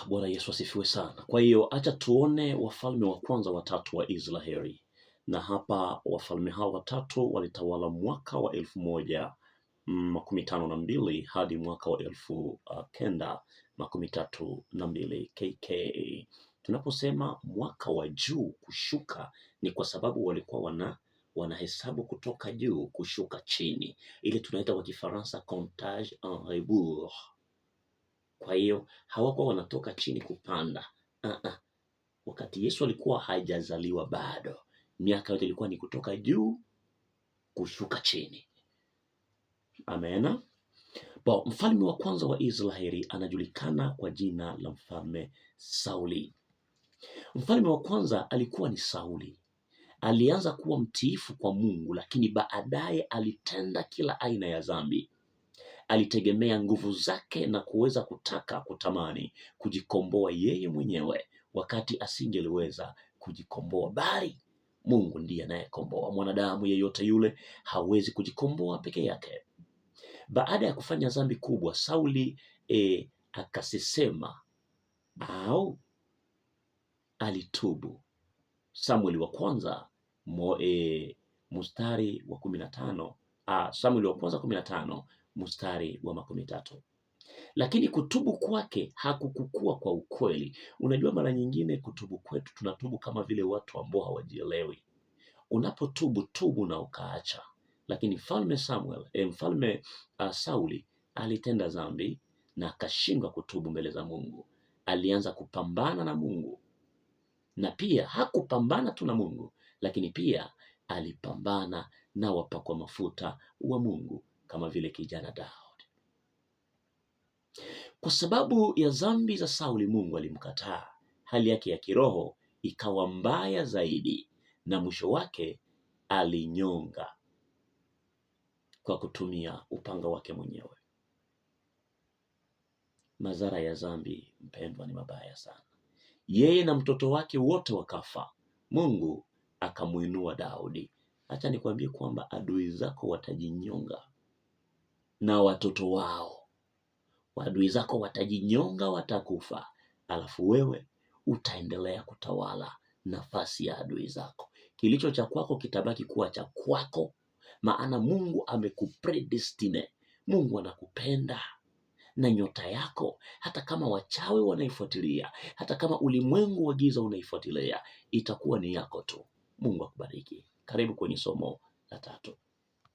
Bwana Yesu asifiwe sana. Kwa hiyo acha tuone wafalme wa kwanza watatu wa Israeli, na hapa wafalme hao watatu walitawala mwaka wa 1052 hadi mwaka wa 1032 KK. Tunaposema mwaka wa juu kushuka, ni kwa sababu walikuwa wanahesabu kutoka juu kushuka chini, ile tunaita kwa Kifaransa comptage en rebours. Kwa hiyo hawakuwa wanatoka chini kupanda. Wakati Yesu alikuwa hajazaliwa bado, miaka yote ilikuwa ni kutoka juu kushuka chini. Amena. Mfalme wa kwanza wa Israeli anajulikana kwa jina la mfalme Sauli. Mfalme wa kwanza alikuwa ni Sauli. Alianza kuwa mtiifu kwa Mungu, lakini baadaye alitenda kila aina ya dhambi. Alitegemea nguvu zake na kuweza kutamani kujikomboa yeye mwenyewe, wakati asingeliweza kujikomboa, bali Mungu ndiye anayekomboa. Mwanadamu yeyote yule hawezi kujikomboa peke yake. Baada ya kufanya dhambi kubwa, Sauli akasema au alitubu. Samueli wa kwanza mstari wa 15, Samueli wa kwanza 15 mstari wa 13. Lakini kutubu kwake hakukukua kwa ukweli. Unajua, mara nyingine kutubu kwetu tunatubu kama vile watu ambao hawajielewi. Unapotubu, tubu na ukaacha. Lakini mfalme Sauli alitenda dhambi na akashindwa kutubu mbele za Mungu. Alianza kupambana na Mungu, na pia hakupambana tu na Mungu, lakini pia alipambana na wapakwa mafuta wa Mungu kama vile kijana Daudi. Kwa sababu ya dhambi za Sauli, Mungu alimkataa. Hali yake ya kiroho ikawa mbaya zaidi, na mwisho wake alinyonga kwa kutumia upanga wake mwenyewe. Madhara ya dhambi, mpendwa, ni mabaya sana. Yeye na mtoto wake wote wakafa. Mungu akamuinua Daudi. Acha nikwambie kwamba adui zako watajinyonga na watoto wao. Adui zako watajinyonga, watakufa, alafu wewe utaendelea kutawala nafasi ya adui zako. Kilicho cha kwako kitabaki kuwa cha kwako, maana Mungu amekupredestine. Mungu anakupenda, na nyota yako, hata kama wachawi wanaifuatilia, hata kama ulimwengu wa giza unaifuatilia, itakuwa ni yako tu. Mungu akubariki. Karibu kwenye somo la 3.